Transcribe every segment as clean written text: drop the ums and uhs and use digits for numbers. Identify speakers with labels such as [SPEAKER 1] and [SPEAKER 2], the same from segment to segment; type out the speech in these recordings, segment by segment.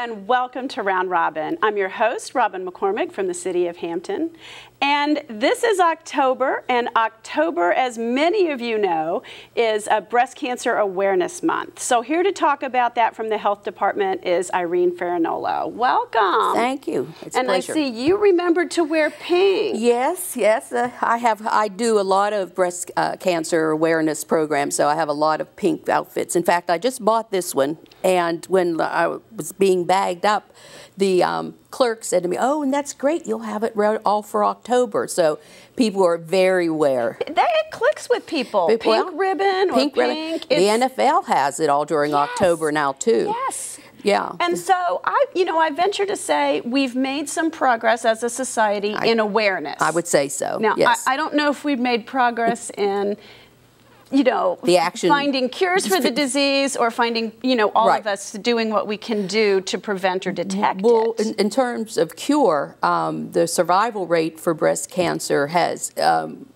[SPEAKER 1] and welcome to Round Robin. I'm your host, Robin McCormick from the city of Hampton. And this is October, and October, as many of you know, is a Breast Cancer Awareness Month. So here to talk about that from the Health Department is Irene Ferrainolo. Welcome.
[SPEAKER 2] Thank you. It's a
[SPEAKER 1] and
[SPEAKER 2] pleasure.
[SPEAKER 1] I see you remembered to wear pink.
[SPEAKER 2] Yes. I do a lot of breast cancer awareness programs, so I have a lot of pink outfits. In fact, I just bought this one, and when I was being bagged up, the clerk said to me, "Oh, and that's great. You'll have it all for October." So people are very aware.
[SPEAKER 1] It clicks with people. Pink ribbon or pink.
[SPEAKER 2] Ribbon. The NFL has it all during October now too.
[SPEAKER 1] Yes.
[SPEAKER 2] Yeah.
[SPEAKER 1] And so I venture to say we've made some progress as a society in awareness.
[SPEAKER 2] I would say so.
[SPEAKER 1] Now,
[SPEAKER 2] yes.
[SPEAKER 1] I don't know if we've made progress in the action, finding cures for the disease, or finding, all of us doing what we can do to prevent or detect it.
[SPEAKER 2] In terms of cure, the survival rate for breast cancer has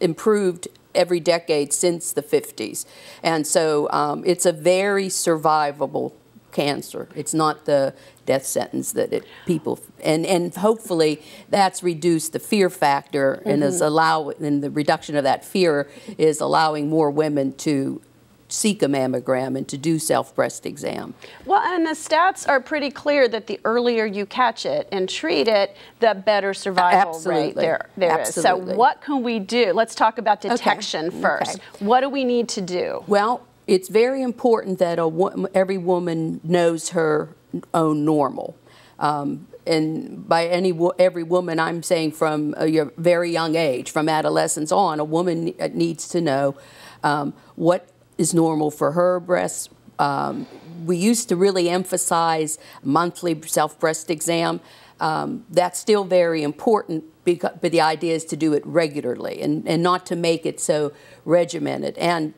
[SPEAKER 2] improved every decade since the 50s. And so it's a very survivable cancer. It's not the death sentence that people, and hopefully that's reduced the fear factor, and and the reduction of that fear is allowing more women to seek a mammogram and to do self-breast exam.
[SPEAKER 1] Well, and the stats are pretty clear that the earlier you catch it and treat it, the better survival rate there is. So what can we do? Let's talk about detection first. What do we need to do?
[SPEAKER 2] Well, it's very important that every woman knows her own normal. And by every woman, I'm saying from a very young age, from adolescence on, a woman needs to know what is normal for her breasts. We used to really emphasize monthly self-breast exam. That's still very important, but the idea is to do it regularly and not to make it so regimented. And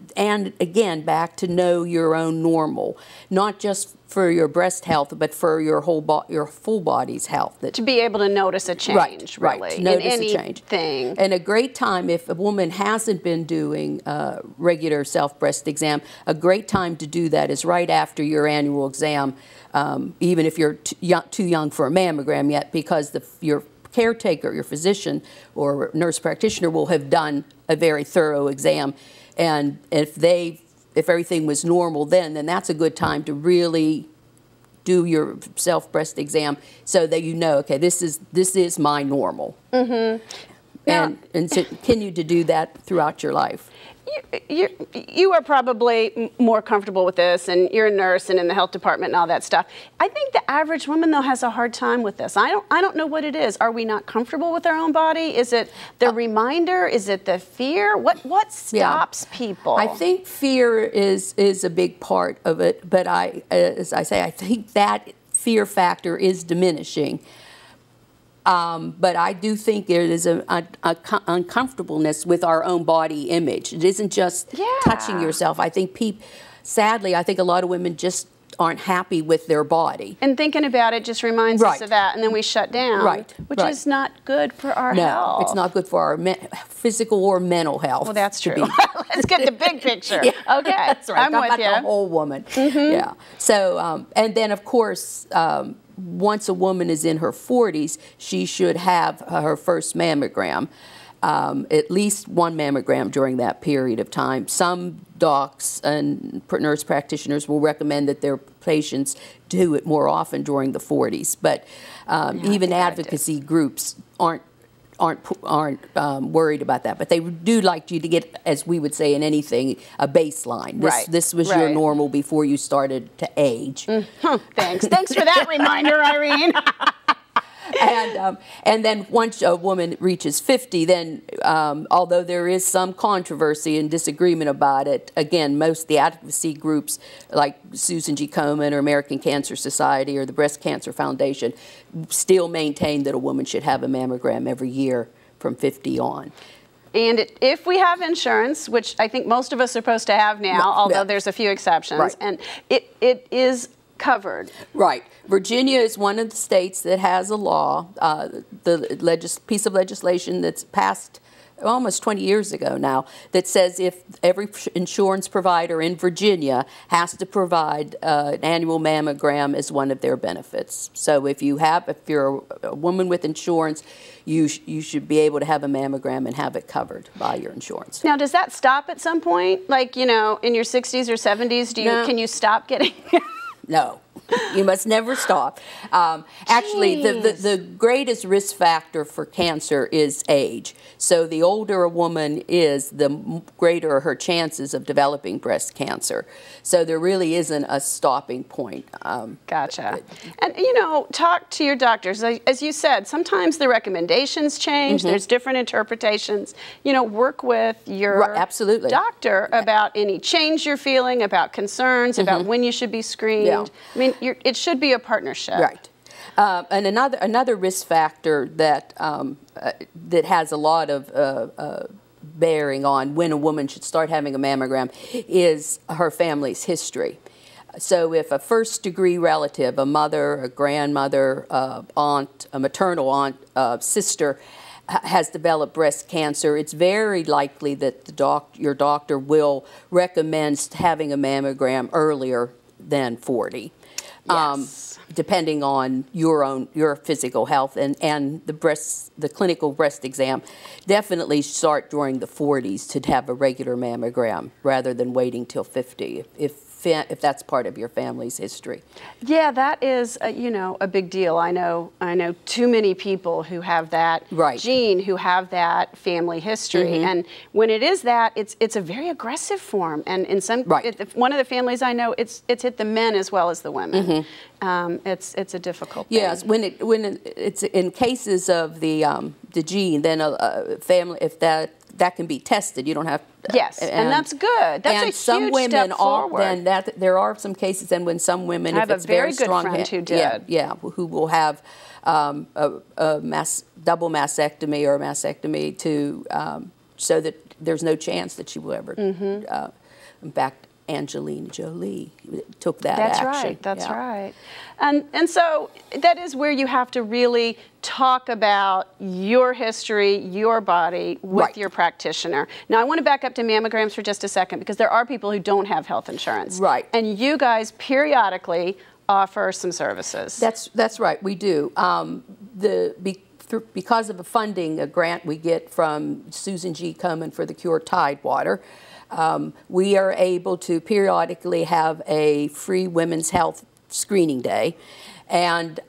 [SPEAKER 2] again, back to know your own normal, not just for your breast health, but for your your full body's health.
[SPEAKER 1] To be able to notice a change,
[SPEAKER 2] right, to notice a change. And a great time, if a woman hasn't been doing regular self-breast exam, a great time to do that is right after your annual exam, even if you're too young for a mammogram yet, because your caretaker, your physician or nurse practitioner will have done a very thorough exam, and if everything was normal then that's a good time to really do your self-breast exam so that you know, okay, this is my normal. And so continue to do that throughout your life.
[SPEAKER 1] You are probably more comfortable with this, and you're a nurse and in the health department and all that stuff. I think the average woman, though, has a hard time with this. I don't know what it is. Are we not comfortable with our own body? Is it the reminder? Is it the fear? What stops people?
[SPEAKER 2] I think fear is a big part of it, but as I say, I think that fear factor is diminishing. But I do think there is an uncomfortableness with our own body image. It isn't just touching yourself. I think sadly, I think a lot of women just aren't happy with their body.
[SPEAKER 1] And thinking about it just reminds us of that, and then we shut down, which is not good for our health.
[SPEAKER 2] No, it's not good for our physical or mental health.
[SPEAKER 1] Well, that's true. Let's get the big picture. Okay,
[SPEAKER 2] that's right.
[SPEAKER 1] I'm with you.
[SPEAKER 2] The whole woman. Yeah. So, and then of course, once a woman is in her 40s, she should have her first mammogram, at least one mammogram during that period of time. Some docs and nurse practitioners will recommend that their patients do it more often during the 40s, but even advocacy groups aren't worried about that, but they do like you to get, as we would say in anything, a baseline. This was your normal before you started to age.
[SPEAKER 1] Thanks for that reminder, Irene.
[SPEAKER 2] And then once a woman reaches 50, then although there is some controversy and disagreement about it, again, most of the advocacy groups like Susan G. Komen or American Cancer Society or the Breast Cancer Foundation still maintain that a woman should have a mammogram every year from 50 on.
[SPEAKER 1] And if we have insurance, which I think most of us are supposed to have now, although there's a few exceptions, and it is covered.
[SPEAKER 2] Right. Virginia is one of the states that has a law, piece of legislation that's passed almost 20 years ago now, that says if every insurance provider in Virginia has to provide an annual mammogram as one of their benefits. So if you're a woman with insurance, you should be able to have a mammogram and have it covered by your insurance.
[SPEAKER 1] Now, does that stop at some point? Like, in your 60s or 70s, can you stop getting?
[SPEAKER 2] No. You must never stop. Actually, the greatest risk factor for cancer is age. So the older a woman is, the greater her chances of developing breast cancer. So there really isn't a stopping point.
[SPEAKER 1] Gotcha. And, talk to your doctors. As you said, sometimes the recommendations change. There's different interpretations. Work with your doctor about any change you're feeling, about concerns, about when you should be screened. Yeah. I mean, it should be a partnership.
[SPEAKER 2] Right. And another risk factor that that has a lot of bearing on when a woman should start having a mammogram is her family's history. So if a first-degree relative, a mother, a grandmother, aunt, a maternal aunt, sister, has developed breast cancer, it's very likely that your doctor will recommend having a mammogram earlier than 40.
[SPEAKER 1] Yes.
[SPEAKER 2] Depending on your physical health and the clinical breast exam, definitely start during the 40s to have a regular mammogram rather than waiting till 50 if that's part of your family's history.
[SPEAKER 1] Yeah, that is a big deal. I know too many people who have that gene, who have that family history, and when it is that, it's a very aggressive form, and in some one of the families I know, it's hit the men as well as the women. It's a difficult thing.
[SPEAKER 2] Yes, when it's in cases of the gene, then a family, if that can be tested, you don't have.
[SPEAKER 1] Yes, and that's good. That's a huge step forward.
[SPEAKER 2] There are some cases, and when some women,
[SPEAKER 1] I have
[SPEAKER 2] if it's
[SPEAKER 1] a very
[SPEAKER 2] good
[SPEAKER 1] strong friend who did.
[SPEAKER 2] Who will have a double mastectomy or a mastectomy so that there's no chance that she will ever. In fact, Angelina Jolie took that action.
[SPEAKER 1] That's right. And so that is where you have to really talk about your history, your body with your practitioner. Now, I want to back up to mammograms for just a second because there are people who don't have health insurance. Right. And you guys periodically offer some services.
[SPEAKER 2] That's right. We do. Because of a grant we get from Susan G. Komen For the Cure Tidewater, we are able to periodically have a free women's health screening day, and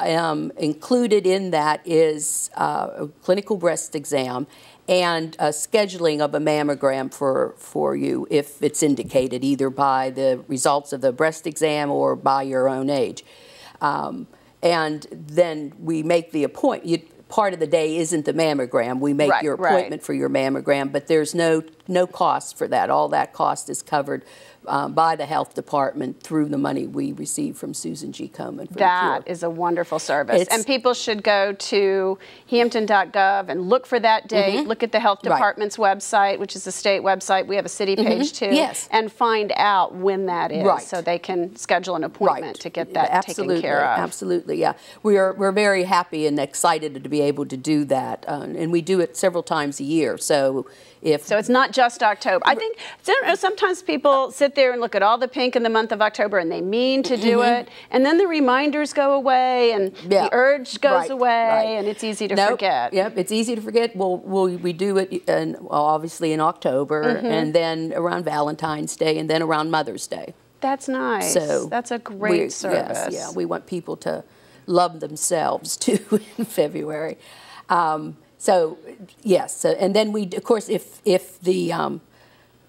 [SPEAKER 2] included in that is a clinical breast exam and a scheduling of a mammogram for you if it's indicated, either by the results of the breast exam or by your own age. And then we make the appointment. Part of the day isn't the mammogram. We make your appointment for your mammogram, but there's no cost for that. All that cost is covered by the health department through the money we receive from Susan G. Komen For the Cure.
[SPEAKER 1] That is a wonderful service. And people should go to hampton.gov and look for that date, look at the health department's website, which is the state website. We have a city page too. Yes. And find out when that is so they can schedule an appointment to get that taken care of.
[SPEAKER 2] Absolutely, yeah. We're very happy and excited to be able to do that. And we do it several times a year. So it's
[SPEAKER 1] not just October. I think sometimes people sit there and look at all the pink in the month of October and they mean to do it, and then the reminders go away and the urge goes away, and it's easy to forget.
[SPEAKER 2] Yep, it's easy to forget. We do it obviously in October, and then around Valentine's Day, and then around Mother's Day.
[SPEAKER 1] That's nice. So that's a great service.
[SPEAKER 2] Yes, we want people to love themselves too in February. So yes, and then of course, if the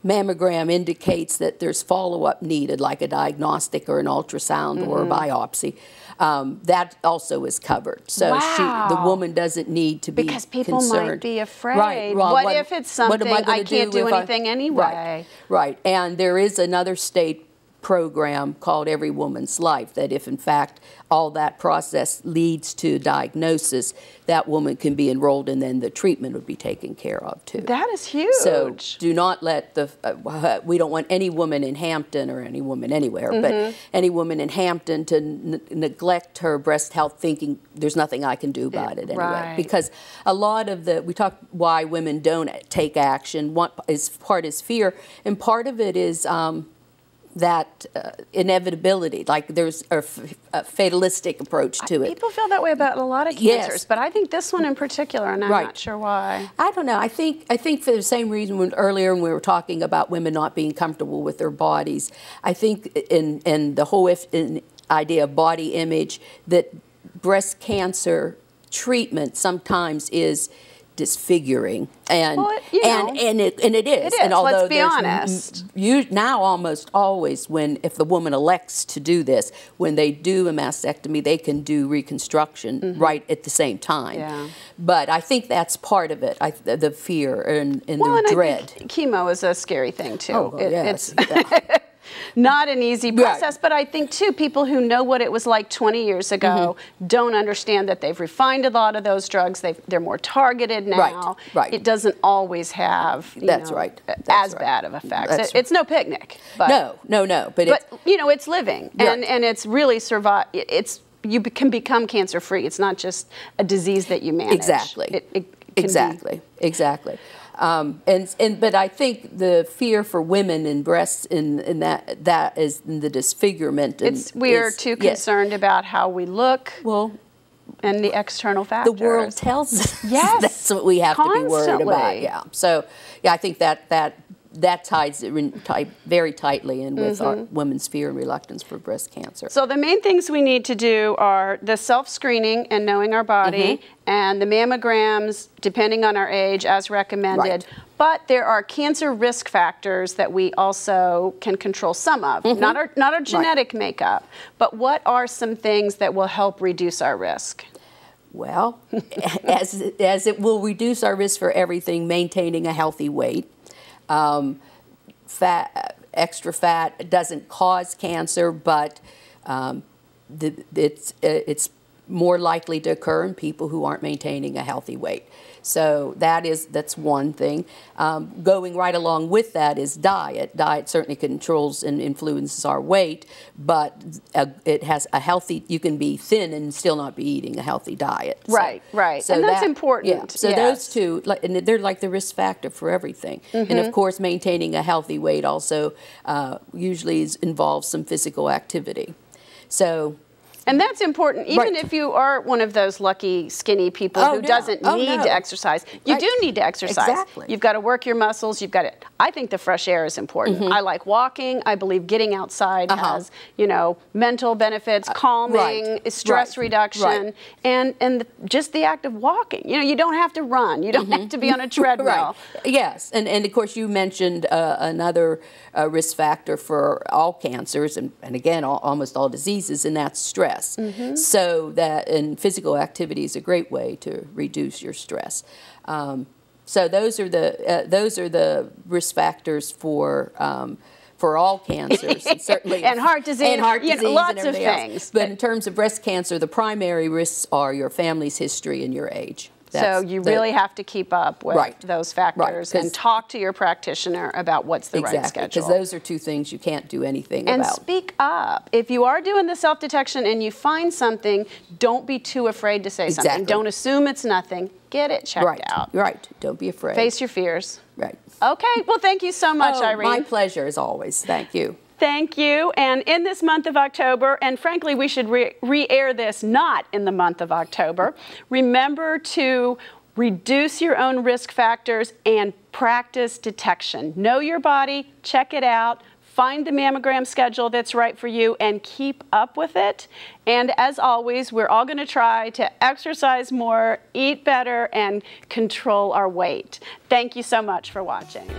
[SPEAKER 2] mammogram indicates that there's follow-up needed, like a diagnostic or an ultrasound or a biopsy, that also is covered. So the woman doesn't need to be
[SPEAKER 1] concerned. Because people might be afraid.
[SPEAKER 2] Right.
[SPEAKER 1] Well, what if it's something I can't do anything anyway?
[SPEAKER 2] Right. And there is another state program called Every Woman's Life, that if in fact all that process leads to diagnosis, that woman can be enrolled and then the treatment would be taken care of too.
[SPEAKER 1] That is huge.
[SPEAKER 2] So do not let the, we don't want any woman in Hampton or any woman anywhere, but any woman in Hampton to neglect her breast health thinking there's nothing I can do about it anyway.
[SPEAKER 1] Right.
[SPEAKER 2] Because a lot of we talk why women don't take action. One part is fear, and part of it is that inevitability, like there's a fatalistic approach to it.
[SPEAKER 1] People feel that way about a lot of cancers, but I think this one in particular, and I'm not sure why.
[SPEAKER 2] I don't know. I think for the same reason earlier when we were talking about women not being comfortable with their bodies, I think in the whole idea of body image, that breast cancer treatment sometimes is disfiguring, and it is. And although
[SPEAKER 1] let's be honest,
[SPEAKER 2] now almost always if the woman elects to do this, when they do a mastectomy, they can do reconstruction right at the same time. Yeah. But I think that's part of it. The fear and the dread.
[SPEAKER 1] I think chemo is a scary thing too.
[SPEAKER 2] Oh, yes.
[SPEAKER 1] It's not an easy process, but I think too people who know what it was like 20 years ago don't understand that they've refined a lot of those drugs. They're more targeted now. Right. It doesn't always have as bad of effects. It's no picnic. But,
[SPEAKER 2] no. But
[SPEAKER 1] it's living, and it's really you can become cancer free. It's not just a disease that you manage.
[SPEAKER 2] Exactly. Exactly. But I think the fear for women in breasts in that is in the disfigurement.
[SPEAKER 1] We are too concerned about how we look. Well, and the external factors.
[SPEAKER 2] The world tells us that's what we have to be worried about. Yeah. So I think that ties very tightly in with our women's fear and reluctance for breast cancer.
[SPEAKER 1] So the main things we need to do are the self-screening and knowing our body, and the mammograms, depending on our age, as recommended. Right. But there are cancer risk factors that we also can control some of, not our genetic makeup. But what are some things that will help reduce our risk?
[SPEAKER 2] Well, as it will reduce our risk for everything, maintaining a healthy weight. Extra fat doesn't cause cancer, but it's more likely to occur in people who aren't maintaining a healthy weight. So that's one thing. Going right along with that is diet. Diet certainly controls and influences our weight, but it has a healthy. You can be thin and still not be eating a healthy diet.
[SPEAKER 1] Right. So and that's important.
[SPEAKER 2] Yeah. So those two, and they're like the risk factor for everything. And of course, maintaining a healthy weight also usually involves some physical activity. So.
[SPEAKER 1] And that's important, even if you are one of those lucky, skinny people who doesn't need to exercise. You do need to exercise.
[SPEAKER 2] Exactly.
[SPEAKER 1] You've got to work your muscles. I think the fresh air is important. I like walking. I believe getting outside has, mental benefits, calming, stress reduction, and just the act of walking. You don't have to run. You don't have to be on a treadmill.
[SPEAKER 2] Yes, and of course you mentioned another risk factor for all cancers, and again, almost all diseases, and that's stress. So and physical activity is a great way to reduce your stress. So those are the risk factors for all cancers, and certainly
[SPEAKER 1] and heart disease, lots of things.
[SPEAKER 2] Else. But in terms of breast cancer, the primary risks are your family's history and your age.
[SPEAKER 1] So you really have to keep up with those factors and talk to your practitioner about what's the right schedule.
[SPEAKER 2] Because those are two things you can't do anything about.
[SPEAKER 1] And speak up. If you are doing the self-detection and you find something, don't be too afraid to say something. Don't assume it's nothing. Get it checked out.
[SPEAKER 2] Right. Don't be afraid.
[SPEAKER 1] Face your fears.
[SPEAKER 2] Right.
[SPEAKER 1] Okay. Well, thank you so much, Irene.
[SPEAKER 2] My pleasure, as always. Thank you.
[SPEAKER 1] Thank you. And in this month of October, and frankly, we should re-air this not in the month of October, remember to reduce your own risk factors and practice detection. Know your body, check it out, find the mammogram schedule that's right for you, and keep up with it. And as always, we're all going to try to exercise more, eat better, and control our weight. Thank you so much for watching.